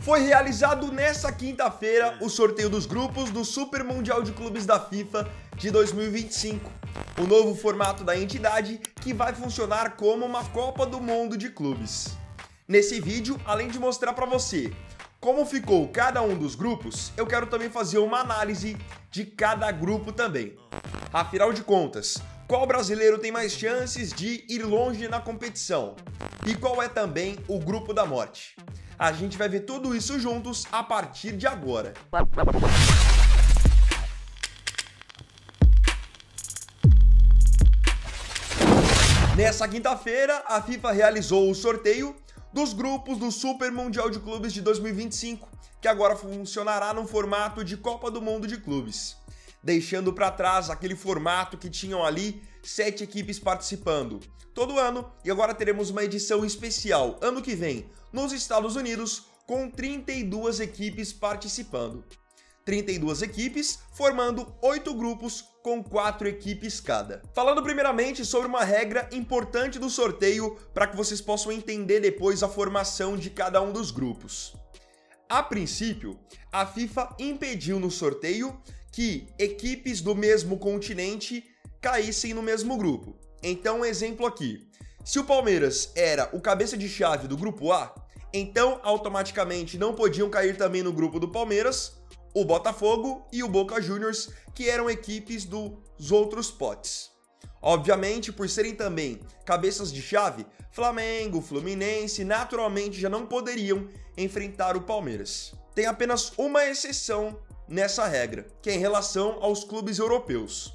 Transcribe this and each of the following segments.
Foi realizado nesta quinta-feira o sorteio dos grupos do Super Mundial de Clubes da FIFA de 2025, o novo formato da entidade que vai funcionar como uma Copa do Mundo de Clubes. Nesse vídeo, além de mostrar para você como ficou cada um dos grupos, eu quero também fazer uma análise de cada grupo também. Afinal de contas, qual brasileiro tem mais chances de ir longe na competição? E qual é também o grupo da morte? A gente vai ver tudo isso juntos a partir de agora. Nessa quinta-feira, a FIFA realizou o sorteio dos grupos do Super Mundial de Clubes de 2025, que agora funcionará no formato de Copa do Mundo de Clubes, deixando para trás aquele formato que tinham ali 7 equipes participando todo ano, e agora teremos uma edição especial ano que vem nos Estados Unidos com 32 equipes participando. 32 equipes formando 8 grupos com 4 equipes cada. Falando primeiramente sobre uma regra importante do sorteio para que vocês possam entender depois a formação de cada um dos grupos. A princípio, a FIFA impediu no sorteio que equipes do mesmo continente caíssem no mesmo grupo. Então, um exemplo aqui. Se o Palmeiras era o cabeça de chave do grupo A, então automaticamente não podiam cair também no grupo do Palmeiras o Botafogo e o Boca Juniors, que eram equipes dos outros potes. Obviamente, por serem também cabeças de chave, Flamengo, Fluminense, naturalmente já não poderiam enfrentar o Palmeiras. Tem apenas uma exceção nessa regra, que é em relação aos clubes europeus.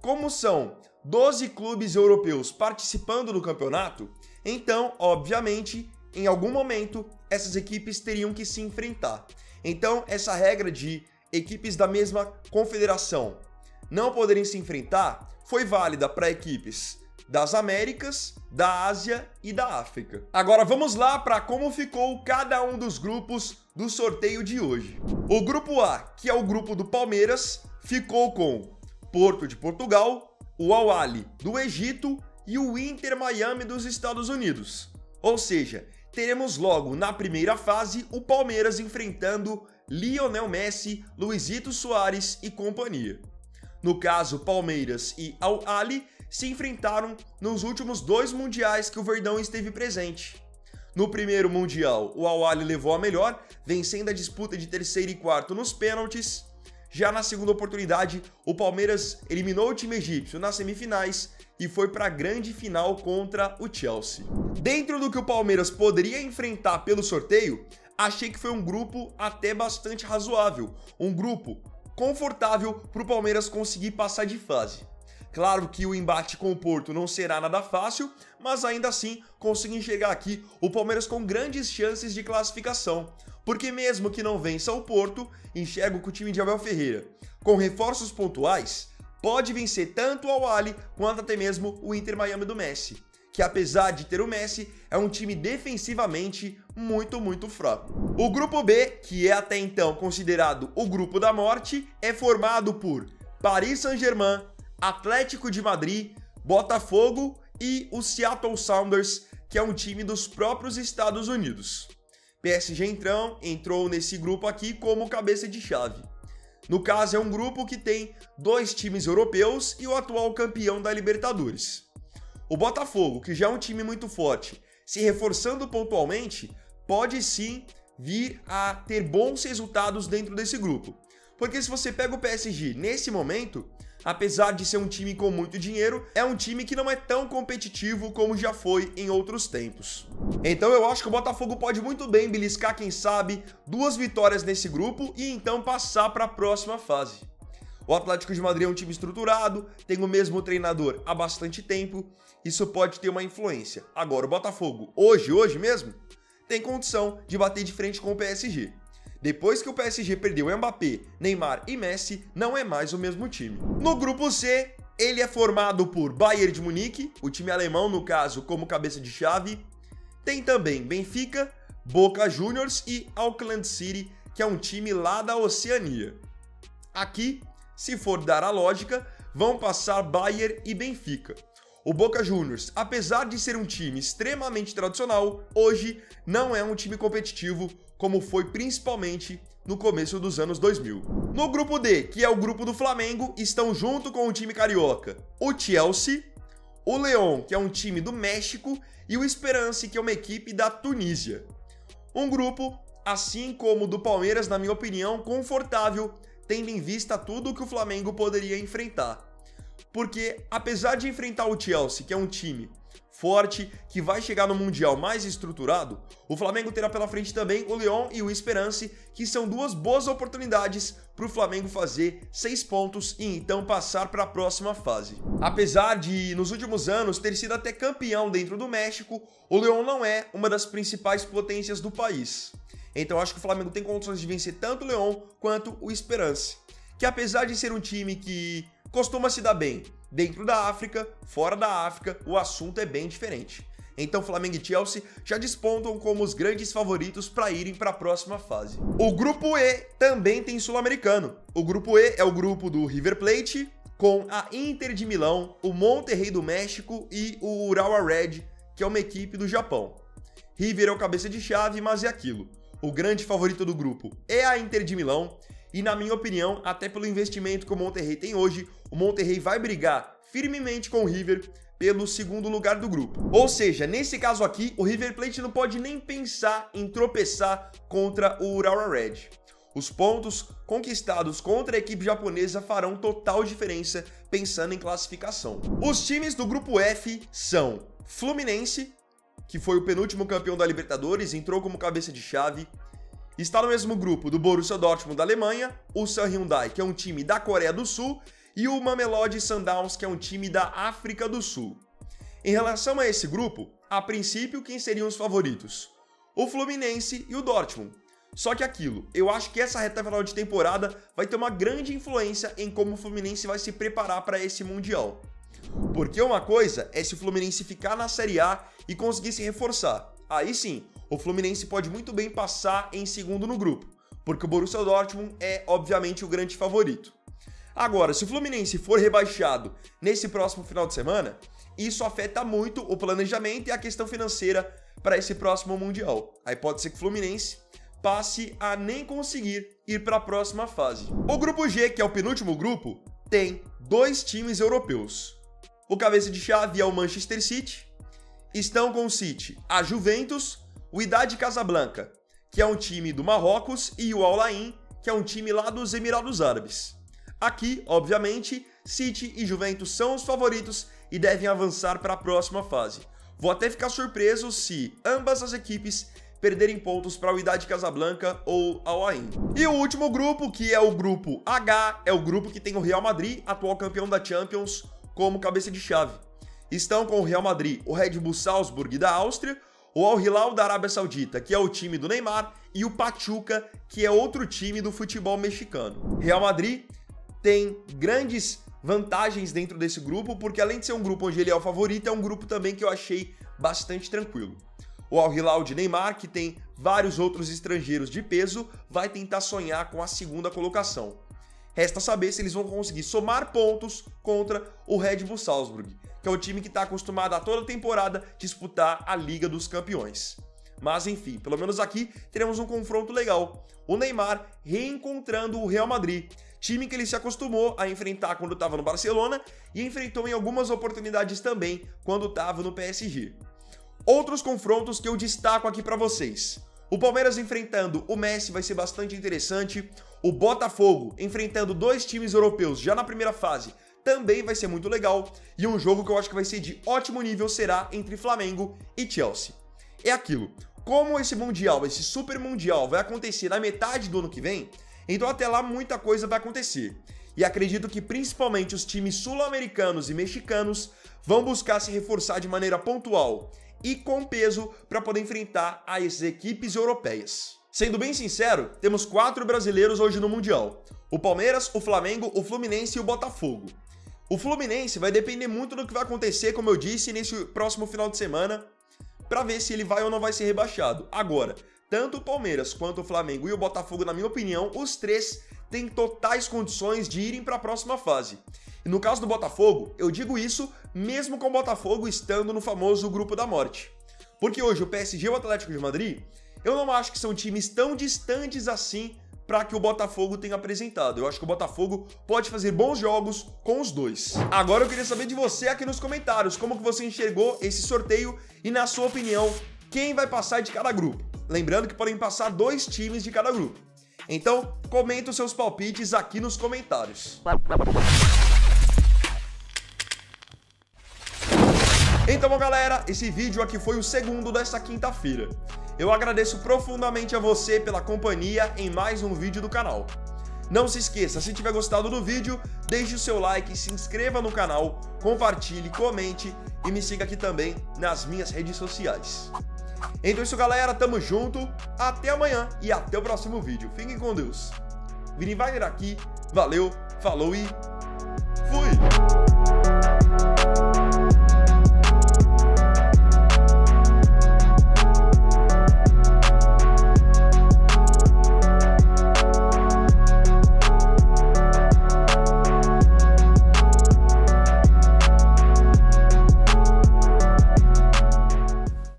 Como são 12 clubes europeus participando do campeonato, então, obviamente, em algum momento, essas equipes teriam que se enfrentar. Então, essa regra de equipes da mesma confederação não poderem se enfrentar foi válida para equipes das Américas, da Ásia e da África. Agora vamos lá para como ficou cada um dos grupos do sorteio de hoje. O grupo A, que é o grupo do Palmeiras, ficou com Porto de Portugal, o Al Ahly do Egito e o Inter Miami dos Estados Unidos. Ou seja, teremos logo na primeira fase o Palmeiras enfrentando Lionel Messi, Luizito Soares e companhia. No caso, Palmeiras e Al Ahly se enfrentaram nos últimos 2 mundiais que o Verdão esteve presente. No primeiro mundial, o Al Ahly levou a melhor, vencendo a disputa de terceiro e quarto nos pênaltis. Já na segunda oportunidade, o Palmeiras eliminou o time egípcio nas semifinais e foi para a grande final contra o Chelsea. Dentro do que o Palmeiras poderia enfrentar pelo sorteio, achei que foi um grupo até bastante razoável, um grupo confortável para o Palmeiras conseguir passar de fase. Claro que o embate com o Porto não será nada fácil, mas ainda assim consigo enxergar aqui o Palmeiras com grandes chances de classificação, porque mesmo que não vença o Porto, enxergo que o time de Abel Ferreira, com reforços pontuais, pode vencer tanto o Al Ahly quanto até mesmo o Inter Miami do Messi, que apesar de ter o Messi, é um time defensivamente muito fraco. O grupo B, que é até então considerado o grupo da morte, é formado por Paris Saint-Germain, Atlético de Madrid, Botafogo e o Seattle Sounders, que é um time dos próprios Estados Unidos. PSG então entrou nesse grupo aqui como cabeça de chave. No caso, é um grupo que tem 2 times europeus e o atual campeão da Libertadores. O Botafogo, que já é um time muito forte, se reforçando pontualmente, pode sim vir a ter bons resultados dentro desse grupo. Porque se você pega o PSG nesse momento, apesar de ser um time com muito dinheiro, é um time que não é tão competitivo como já foi em outros tempos. Então eu acho que o Botafogo pode muito bem beliscar, quem sabe, 2 vitórias nesse grupo e então passar para a próxima fase. O Atlético de Madrid é um time estruturado, tem o mesmo treinador há bastante tempo, isso pode ter uma influência. Agora, o Botafogo, hoje mesmo, tem condição de bater de frente com o PSG. Depois que o PSG perdeu Mbappé, Neymar e Messi, não é mais o mesmo time. No grupo C, ele é formado por Bayern de Munique, o time alemão, no caso, como cabeça de chave. Tem também Benfica, Boca Juniors e Auckland City, que é um time lá da Oceania. Aqui, se for dar a lógica, vão passar Bayern e Benfica. O Boca Juniors, apesar de ser um time extremamente tradicional, hoje não é um time competitivo como foi principalmente no começo dos anos 2000. No grupo D, que é o grupo do Flamengo, estão junto com o time carioca o Chelsea, o León, que é um time do México, e o Esperance, que é uma equipe da Tunísia. Um grupo, assim como o do Palmeiras, na minha opinião, confortável, tendo em vista tudo que o Flamengo poderia enfrentar. Porque, apesar de enfrentar o Chelsea, que é um time forte, que vai chegar no Mundial mais estruturado, o Flamengo terá pela frente também o León e o Esperance, que são duas boas oportunidades para o Flamengo fazer 6 pontos e então passar para a próxima fase. Apesar de, nos últimos anos, ter sido até campeão dentro do México, o León não é uma das principais potências do país. Então acho que o Flamengo tem condições de vencer tanto o León quanto o Esperance, que apesar de ser um time que costuma se dar bem dentro da África, fora da África, o assunto é bem diferente. Então Flamengo e Chelsea já despontam como os grandes favoritos para irem para a próxima fase. O grupo E também tem sul-americano. O grupo E é o grupo do River Plate, com a Inter de Milão, o Monterrey do México e o Urawa Red, que é uma equipe do Japão. River é o cabeça de chave, mas é aquilo. O grande favorito do grupo é a Inter de Milão, e na minha opinião, até pelo investimento que o Monterrey tem hoje, o Monterrey vai brigar firmemente com o River pelo segundo lugar do grupo. Ou seja, nesse caso aqui, o River Plate não pode nem pensar em tropeçar contra o Urawa Red. Os pontos conquistados contra a equipe japonesa farão total diferença pensando em classificação. Os times do grupo F são Fluminense, que foi o penúltimo campeão da Libertadores, entrou como cabeça de chave. Está no mesmo grupo do Borussia Dortmund da Alemanha, o Sun Hyundai, que é um time da Coreia do Sul, e o Mamelodi Sundowns, que é um time da África do Sul. Em relação a esse grupo, a princípio, quem seriam os favoritos? O Fluminense e o Dortmund. Só que aquilo, eu acho que essa reta final de temporada vai ter uma grande influência em como o Fluminense vai se preparar para esse Mundial. Porque uma coisa é se o Fluminense ficar na Série A e conseguir se reforçar. Aí sim, o Fluminense pode muito bem passar em segundo no grupo, porque o Borussia Dortmund é, obviamente, o grande favorito. Agora, se o Fluminense for rebaixado nesse próximo final de semana, isso afeta muito o planejamento e a questão financeira para esse próximo Mundial. Aí pode ser que o Fluminense passe a nem conseguir ir para a próxima fase. O grupo G, que é o penúltimo grupo, tem 2 times europeus. O cabeça de chave é o Manchester City. Estão com o City a Juventus, o Wydad Casablanca, que é um time do Marrocos, e o Al Ain, que é um time lá dos Emirados Árabes. Aqui, obviamente, City e Juventus são os favoritos e devem avançar para a próxima fase. Vou até ficar surpreso se ambas as equipes perderem pontos para o Wydad Casablanca ou Al Ain. E o último grupo, que é o grupo H, é o grupo que tem o Real Madrid, atual campeão da Champions, como cabeça de chave. Estão com o Real Madrid, o Red Bull Salzburg da Áustria, o Al Hilal da Arábia Saudita, que é o time do Neymar, e o Pachuca, que é outro time do futebol mexicano. Real Madrid tem grandes vantagens dentro desse grupo, porque além de ser um grupo onde ele é o favorito, é um grupo também que eu achei bastante tranquilo. O Al Hilal de Neymar, que tem vários outros estrangeiros de peso, vai tentar sonhar com a segunda colocação. Resta saber se eles vão conseguir somar pontos contra o Red Bull Salzburg, que é o time que está acostumado a toda temporada disputar a Liga dos Campeões. Mas enfim, pelo menos aqui teremos um confronto legal. O Neymar reencontrando o Real Madrid, time que ele se acostumou a enfrentar quando estava no Barcelona e enfrentou em algumas oportunidades também quando estava no PSG. Outros confrontos que eu destaco aqui para vocês. O Palmeiras enfrentando o Messi vai ser bastante interessante. O Botafogo enfrentando 2 times europeus já na primeira fase também vai ser muito legal. E um jogo que eu acho que vai ser de ótimo nível será entre Flamengo e Chelsea. É aquilo, como esse Mundial, esse Super Mundial vai acontecer na metade do ano que vem, então até lá muita coisa vai acontecer. E acredito que principalmente os times sul-americanos e mexicanos vão buscar se reforçar de maneira pontual e com peso para poder enfrentar as equipes europeias. Sendo bem sincero, temos 4 brasileiros hoje no Mundial. O Palmeiras, o Flamengo, o Fluminense e o Botafogo. O Fluminense vai depender muito do que vai acontecer, como eu disse, nesse próximo final de semana, para ver se ele vai ou não vai ser rebaixado. Agora, tanto o Palmeiras quanto o Flamengo e o Botafogo, na minha opinião, os 3 têm totais condições de irem para a próxima fase. E no caso do Botafogo, eu digo isso mesmo com o Botafogo estando no famoso grupo da morte. Porque hoje o PSG e o Atlético de Madrid, eu não acho que são times tão distantes assim para que o Botafogo tenha apresentado. Eu acho que o Botafogo pode fazer bons jogos com os dois. Agora eu queria saber de você aqui nos comentários, como que você enxergou esse sorteio e, na sua opinião, quem vai passar de cada grupo. Lembrando que podem passar 2 times de cada grupo. Então, comenta os seus palpites aqui nos comentários. Então, bom, galera, esse vídeo aqui foi o segundo dessa quinta-feira. Eu agradeço profundamente a você pela companhia em mais um vídeo do canal. Não se esqueça, se tiver gostado do vídeo, deixe o seu like, se inscreva no canal, compartilhe, comente e me siga aqui também nas minhas redes sociais. Então é isso, galera, tamo junto, até amanhã e até o próximo vídeo. Fiquem com Deus. Vini Wagner aqui, valeu, falou e fui!